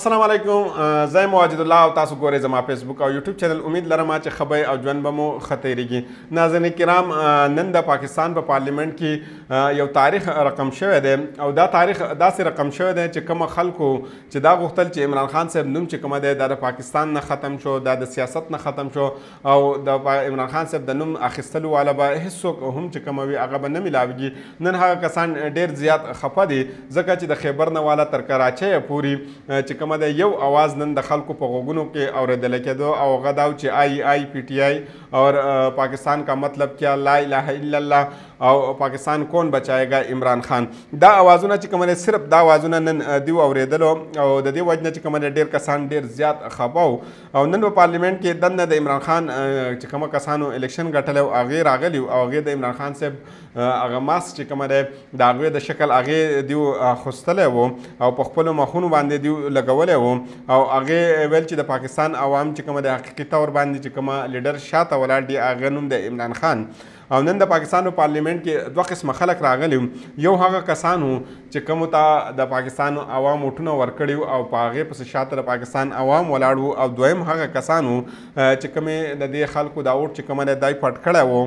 السلام علیکم زه واجد الله او تاسو ګورئ زما فیسبوک او یوټیوب چینل امید لرم چې خبرې او ژوند به مو ښه تېرېږي. ناظرین کرام نن د پاکستان په پارلیمنټ کې یو تاریخ رقم شوی دی او دا تاریخ داسې رقم شوی دی چې کومه خلکو چې دا غوښتل چې عمران خان صاحب نوم چې کومه دی دا د پاکستان نه ختم شو، دا د سیاست نه ختم شو او د عمران خان صاحب د نوم اخیستلو والا به هېڅوک هم چې کومه وي هغه به نه میلاویږي. نن هغه کسان ډېر زیات خفه دي ځکه چې د خیبر نه والا تر کراچۍ پورې چې کومه ده یو اواز نن د خلکو په غوږونو کې اورېدل کېدو او هغه دا و چې آئی پی ټی آئی اور پاکستان کا مطلب کیا، لا الہ الا اللہ او پاکستان کون بچائے گا عمران خان. دا اوازونه چې کومه صرف دا اوازونه نن دیو اورېدلو او د دې وجه نه چې کومه ډېر کسان ډېر زیات خفه او نن په پارلیمنټ کې دننه د عمران خان چې کومه کسانو الیکشن ګټلی او هغې راغلي او هغې د عمران خان صاحب هغه ماسک چې کومه دی د هغوی د شکل هغې دیو اخیستلی و او په خپلو مخونو باندې دیو لګولی و او هغې ویل چې د پاکستان عوام چې کومه د حقیقي طور باندې چې کومه لیډر شاته ولاړ دی هغه نوم د عمران خان. او نن د پاکستان په پارلیمنټ کې دوه قسمه خلک راغلي. یو هغه کسان وو چې کومو ته د پاکستان عوام ووټونه ورکړي او په هغې پسې شاته د پاکستان عوام ولاړ وو او دویم هغه کسان وو چې کومې د دې خلکو دا ووټ چې کومه دی دای پټ کړی وو،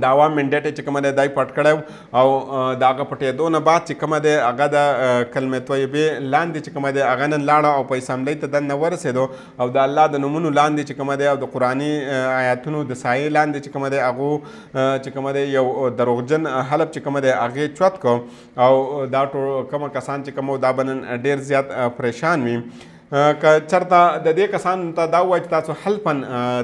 د عوام منډیټ چې کومه دی دای پټ کړی او د هغه پټېدو نه بعد چې کومه دی هغه د کلمې طیبې لاندې چې کومه دی هغه نن لاړه او په اسامبلۍ ته دننه ورسېدو او د الله د نومونو لاندې چې کومه دی او د قرآني آیاتونو د سایې لاندې چې کومه دی هغو چې کومه دی یو دروغجن حلف چې کومه دی هغې چوت کړو او دا کومه کسان چې کومه دا به نن ډېر زیات پریشان وي. که چېرته د دې کسانو ته دا ووایي چې تاسو حلفن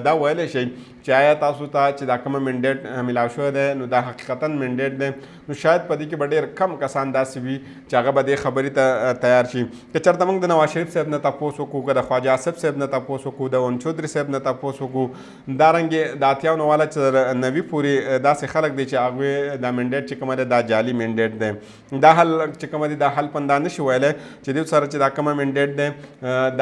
دا ویلی شئ چې آیا تاسو ته چې دا کومه منډیټ میلاو شوی دی نو دا حقیقتا منډیټ دی، نو شاید په دې کې به ډېر کم کسان داسې وي چې هغه به دې خبرې ته تیار شي. که چېرته موږ د نواز شریف صاحب نه تپوس وکړو، که د خواجه آصف صاحب نه تپوس وکړو، د ون چودري صاحب نه تپوس وکړو، دارنګې د اتیاو نه والا چې تر 90 پورې داسې خلک دی چې هغوی دا منډیټ چې کومه دی دا جعلي منډیټ دی. دا حل چې کومه دی دا حل پندا نه شي ویلی چې دیو سره چې دا کومه منډیټ دی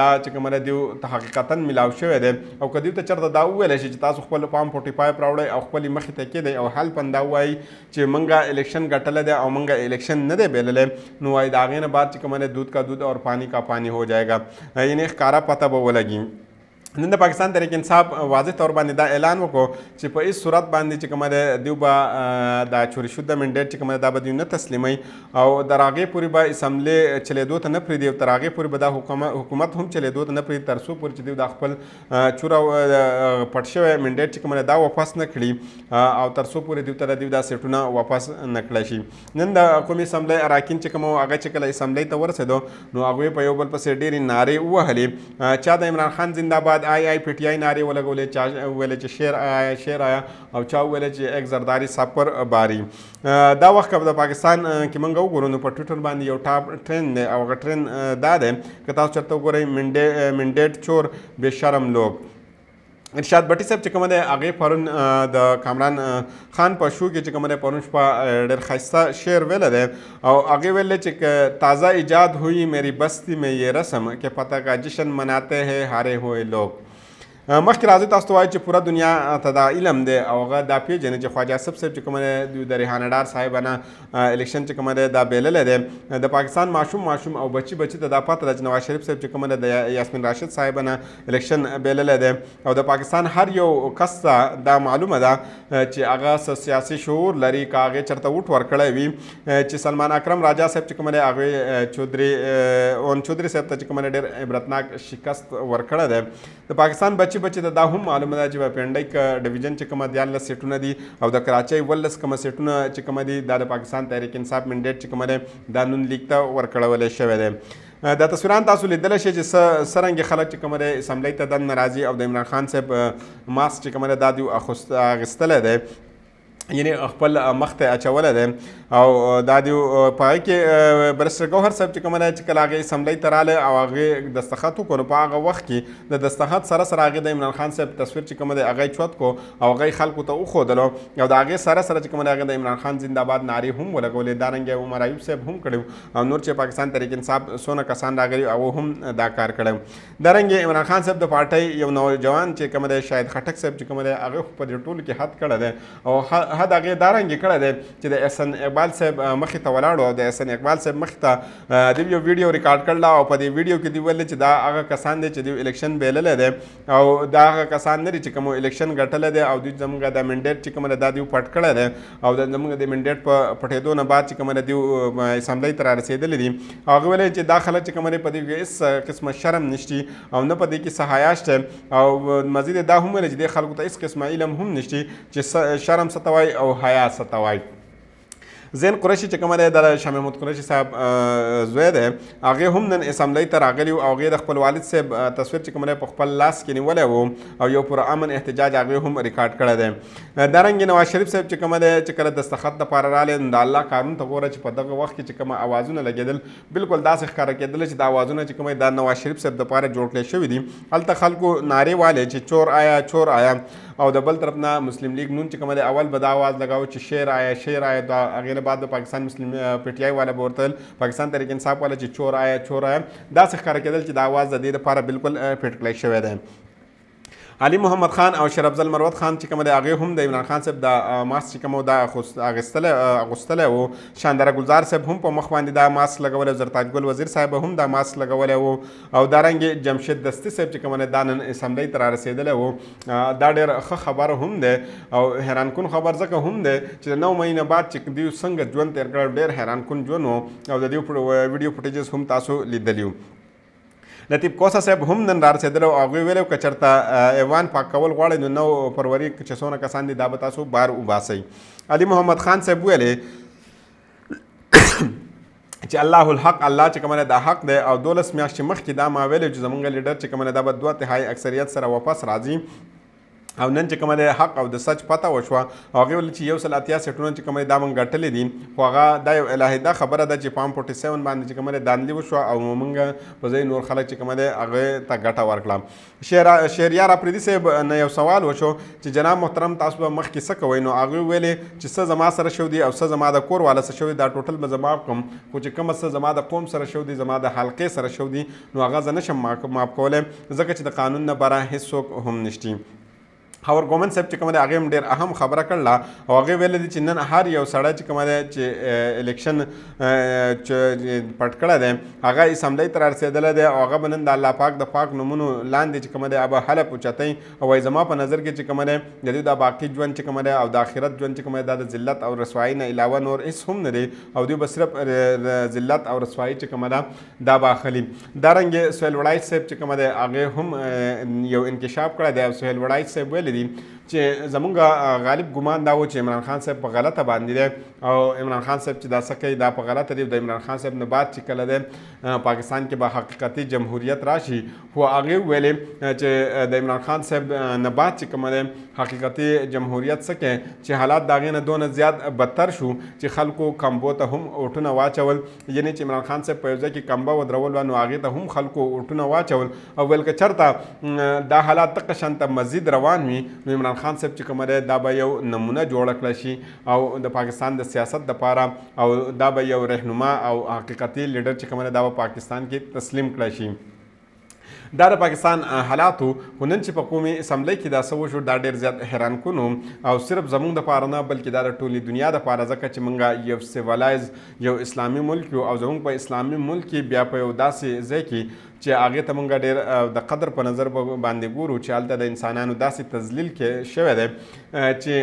دا چې کومه دی دیو ته حقیقتا میلاو شوی دی او که دیو ته چېرته دا وویلی شي چې تاسو خپل پام 45 راوړئ او خپلې مخې ته کېدئ او حل پندا ووایي چې موږ الیکشن ګټلی دی او موږ الیکشن نه دی بللی نو وایي د هغې نه بعد چې کومه دی دودھ کا دودھ اور پانی کا پانی ہو جائے گا، یعنی ښکاره پته به ولګي. نن د پاکستان تحریک انصاف واضح طور باندې دا اعلان وکړو چې په هېڅ صورت باندې چې کومه دی دیو به دا چوري شده منډیټ چې کومه دی دا به دیو نه تسلیموي او تر هغې پورې به اسمبلې چلېدو ته نه پرېږدي او تر هغې پورې به دا حکومت هم چلېدو ته نه پرېږدي تر څو پورې چې دیو دا خپل چوره پټ شوی منډیټ چې کومه دی دا واپس نه کړي او تر څو پورې دیو ته دیو دا سیټونه واپس نه کړی شي. نن د قومي اسمبلۍ اراکین چې کومه هغه چې کله اسمبلۍ ته ورسېدو نو هغوی په یو بل پسې ډېرې نارې ووهلې. چا د عمران خان زنده باد آئی پی ٹی آئی نعرې ولګولې، چا ویلې چې شیر آیا شیر آیا او چا ویلې چې ایک زرداری سب پر باری. دا وخت که د پاکستان کې موږ وګورو نو په ټویټر باندې یو ټاپ ټرین دی او هغه ټرین دا دی که تاسو چېرته وګورئ منډیټ چور بې شرم لوگ. ارشاد بټي صاحب چې کومه دی هغې پرون د کامران خان په شو کې چې کومه دی پرون شپه ډېر ښایسته شعر ویلی دی او هغې ویلی چې تازه ایجاد ہوئی میری بستی میں یہ رسم کہ پتہ کا جشن مناتے ہیں ہارے ہوئے لوگ. مخکې راځئ تاسو ته وایي چې پوره دنیا ته دا علم دی او هغه دا پیژني چې خواجه آصف صاحب چې کومه دی د ریحانه ډار صاحبانه الیکشن چې کومه دی دا بیللی دی د پاکستان ماشوم او بچي ته دا پته ده چې نواز شریف صاحب چې کومه دی د یاسمین راشد صاحبانه الیکشن بیللی دی او د پاکستان هر یو کس ته دا معلومه ده چې هغه څه سیاسي شعور لري که هغې چېرته ووټ ورکړی وي چې سلمان اکرم راجا صاحب چې کومه دی هغوی ون چودري صاحب ته چې کومه دی ډېر عبرتناک شکست ورکړی دی. د پاکستان بچي ته دا هم معلومه ده چې په پنډیک ډویژن چې کومه 14 سیټونه دي او د کراچۍ 18 کومه سیټونه چې کومه دي دا د پاکستان تحریک انصاف منډیټ چې کومه دی دا نون لیک ته ورکړولی شوی دی. دا تصویران تاسو لیدلی شئ چې څرنګې خلک چې کومه دی اسمبلۍ ته دننه راځي او د عمران خان صاحب ماسک چې کومه دی دا دیو اخیستلی دی یعنی خپل مخ ته اچولی دی او دا دیو په هغې کې برسټر ګوهر صاحب چې کومه دی چې کله هغې اسمبلۍ ته راغلی او هغې دستخط وکړو نو په هغه وخت کې د دستخط سره هغې د عمران خان صاحب تصویر چې کومه دی هغه یې چوت کړو او هغه یې خلکو ته وښودلو او د هغې سره چې کومه دی هغې د عمران خان زنده‌باد نارې هم ولګولې. دارنګه عمر ایوب صاحب هم کړی او نور چې پاکستان تحریک انصاف څونه کسان راغلي هغو هم دا کار کړی. دارنګه عمران خان صاحب د پارټۍ یو نوجوان چې کومه دی شاهد خټک صاحب چې کومه دی هغه په دې ټولو کې حد کړی دی او حد هغې دا رنګې کړی دی چې د احسن اقبال صاحب مخې ته ولاړ او د احسن اقبال صاحب مخې ته دوی یو ویډیو ریکارډ کړله او په دې ویډیو کې دوی ویل چې دا هغه کسان دي چې دوی الیکشن بایللی دی او دا هغه کسان نه دي چې کوم الیکشن ګټلی دی او دوی زموږ د منډیټ چې کومه ده دا دوی پټ کړی دی او زموږ د منډیټ په پټېدو نه بعد چې کومه ده دوی اسمبلۍ ته رارسېدلي دي او هغه ویلي چې دا خلک چې کومه دی په دې کې هېڅ قسمه شرم نشتي او نه په دې کې څه حیا شته او مزید دا هم ویلي چې دې خلکو ته هېڅ قسمه علم هم نشتي چې شرم څه ته وایي او حیا څه ته وایي. زین قریشي چې کومه دی د شاه محمود قریشي صاحب زوی دی هغې هم نن اسمبلۍ ته راغلي او هغې د خپل والد صاحب تصویر چې کومه دی په خپل لاس کې نیولی و او یو پرامن احتجاج هغې هم ریکارډ کړی دی. دارنګې نواز شریف صاحب چې کومه دی چې کله دستخط دپاره رالی نو د الله قانون ته ګوره چې په دغه وخت کې چې کومه اوازونه لګېدل بالکل داسې ښکاره کېدله چې د اوازونه چې کومه دا نواز شریف صاحب دپاره جوړ کړی شوي دي. هلته خلکو نارې والې چې چور آیا چور آیا او د بل طرف نه مسلم لیگ نون چې کومه دی اول به دا آواز لګاو چې شیر آیا شیر آیا دا هغې نه بعد د پاکستان مسلم پی ټی آی والا به ورته ویل پاکستان تحریک انصاف والا چې چور آیا چور آیا داسې ښکاره کېدل چې دا آواز د دې دپاره بالکل فټ کړی شوی دی. علي محمد خان او شیر افضل مروت خان چې کومه دی هغې هم د عمران خان صاحب د ماسک چې کوم دا اغوستلی و شانداره ګلزار صاحب هم په مخ باندې دا ماسک لګولی و زرتاج ګل وزیر صاحب هم دا ماسک لګولی و او دارنګې جمشید دستي صاحب چې کومه دی دا نن اسمبلۍ ته رارسېدلی و دا ډېر ښه خبر هم دی او حیران کن خبر ځکه هم دی چې 9 مهینه بعد چې دوی څنګه ژوند تېر کړی ډېر حیران کن ژوند و او د دوی ویډیو فوټیجز هم تاسو لیدلي وو. لطیف کوسه صاحب هم نن رارسېدلی او هغوی ویلي که چېرته ایوان پاک کول غواړئ نو 9 فروري چې څونه کسان دي دا به تاسو بار وباسئ. علي محمد خان صاحب ویلې چې الله الحق الله چې کومه دا حق دی او 12 میاشتې مخکې دا ما ویلي چې زموږ لیډر چې کومه دا به 2/3 اکثریت سره واپس راځي او نن چې کومه دی حق او د سچ پته وشوه او هغې ویل چې 180 سیټونه چې کومه دا موږ ګټلي دي خو هغه دا یو الهیده خبره ده چې پام 47 باندې چې کومه دی دانلي وشوه او موږ په ځای نور خلک چې کومه دی هغې ته ګټه ورکړه. شهریار اپریدي صاحب نه یو سوال وشو چې جناب محترم تاسو به مخکې څه کوئ نو هغوی ویلې چې څه زما سره شوي دي او څه زما د کور والا څه شوي دا ټوټل به زه معاف کړم خو چې کومه څه زما د قوم سره شوي دي زما د حلقې سره شوي دي نو هغه زه نشم معاف کولی ځکه چې د قانون نه بره هېڅوک هم نشتي. هاور ګومن صاحب چې کومه دی هغې هم ډېر اهم خبره کړله او هغې ویلي دي چې نن هر یو سړی چې کومه دی چې الیکشن پټ کړی دی هغه اسمبلۍ ته رارسېدلی دی او هغه به نن د الله پاک د پاک نومونو لاندې چې کومه دی هغه حلف اوچتوي او وایي زما په نظر کې چې کومه دی د دوی دا باقي ژوند چې کومه دی او د آخرت ژوند چې کومه دی دا د ذلت او رسوایي نه علاوه نور هېڅ هم نه دی او دوی به صرف ذلت او رسوایي چې کومه ده دا به اخلي. دارنګې سهیل وړایچ صاحب چې کومه دی هغې هم یو انکشاف کړی دی او سهیل وړایچ صاحب ویلي دي چې زمونږ غالب ګمان دا و چې عمران خان صاحب په غلطه باندې دی او عمران خان صاحب چې دا څه کوي دا په غلطه دی. د عمران خان صاحب نه بعد چې کله دی پاکستان کې به حقیقتي جمهوریت راشي خو هغې ویلې چې د عمران خان صاحب نه بعد چې کومه دی حقیقتي جمهوریت څه کوي چې حالات د هغې نه دونه زیات بدتر شو چې خلکو کمبو ته هم اوټونه واچول یعنې چې عمران خان صاحب په یو ځای کې کمبه ودرول وه نو هغې ته هم خلکو اوټونه واچول او ویل که چېرته دا حالات دغه شانته مزید روان وي نو عمران خان صاحب چې کومه دی دا به یو نمونه جوړه کړه شي او د پاکستان د سیاست دپاره او دا به یو رهنما او حقیقتي لیډر چې کومه دی دا به پاکستان کې تسلیم کړی شي. دا د پاکستان حالاتو خو نن چې په قومي اسمبلۍ کې دا څه وشو دا ډېر زیات حیران کن و او صرف زموږ دپاره نه بلکې دا د ټولې دنیا دپاره ځکه چې موږ یو سیولایز یو اسلامي ملک یو او زموږ په اسلامي ملک کې بیا په یو داسې ځای کې چې هغې ته موږ ډېر د قدر په نظر باندې ګورو چې هلته د انسانانو داسې تذلیل کې شوی دی چې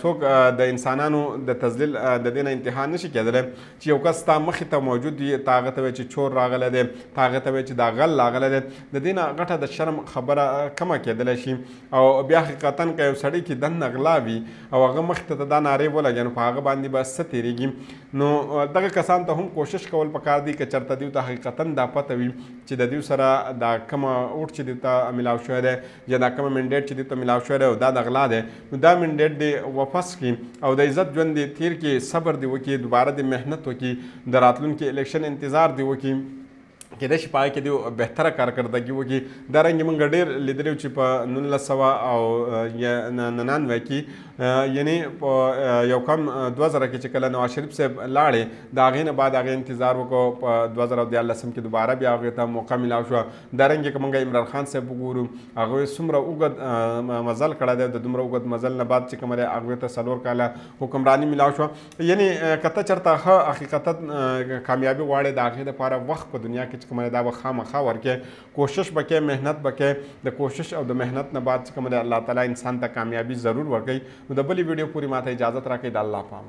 څوک د انسانانو د تذلیل د دې نه انتها نشي کېدلی چې یو کس تا مخې ته موجود وي تا هغه ته وایي چې چور راغلی دی تا هغه ته وایي چې دا غل راغلی دی د دې نه غټه د شرم خبره کمه کېدلی شي او بیا حقیقتا که یو سړی کې دننه غلا وي او هغه مخې ته دا نارې ولګي نو په هغه باندې به څه تېرېږي نو دغه کسان ته هم کوشش کول پکار دی که چېرته دوی ته حقیقتا دا پته وي چې د دوی سره دا کومه اوټ چې دوی ته میلاو شوی دی یا دا کومه منډیټ چې دوی ته میلاو شوی دی او دا د غلا دی نو دا منډیټ دې واپس کړي او د عزت ژوند دې تېر کړي صبر دې وکړي دوباره دې محنت وکړي د راتلونکي الیکشن انتظار دې وکړي کېدای شي په هغه کې دوی بهتره کارکردګي وکړي. دارنګې موږ ډېر لیدلي چې په 1999 کې یعنې په یو کم 2000 کې چې کله نواز شریف صاحب لاړې د هغې نه بعد هغې انتظار وکړو په 2014 کې دوباره بیا هغې ته موقع میلاو شوه. دارنګې که موږ عمران خان صاحب وګورو هغوی څومره اوږد مزل کړی دی، د دومره اوږد مزل نه بعد چې کومه دی هغوی ته 4 کاله حکمراني میلاو شوه. یعنې که ته چېرته ښه حقیقتا کامیابي غواړې د هغې دپاره وخت په دنیا کې چې کومه دا به خامخا ورکې، کوشش به کې، محنت به کې. د کوشش او د محنت نه بعد چې کومه دی الله تعالی انسان ته کامیابي ضرور ورکوي. نو د بلې ویډیو پورې ماته اجازت راکړئ. د الله په امان.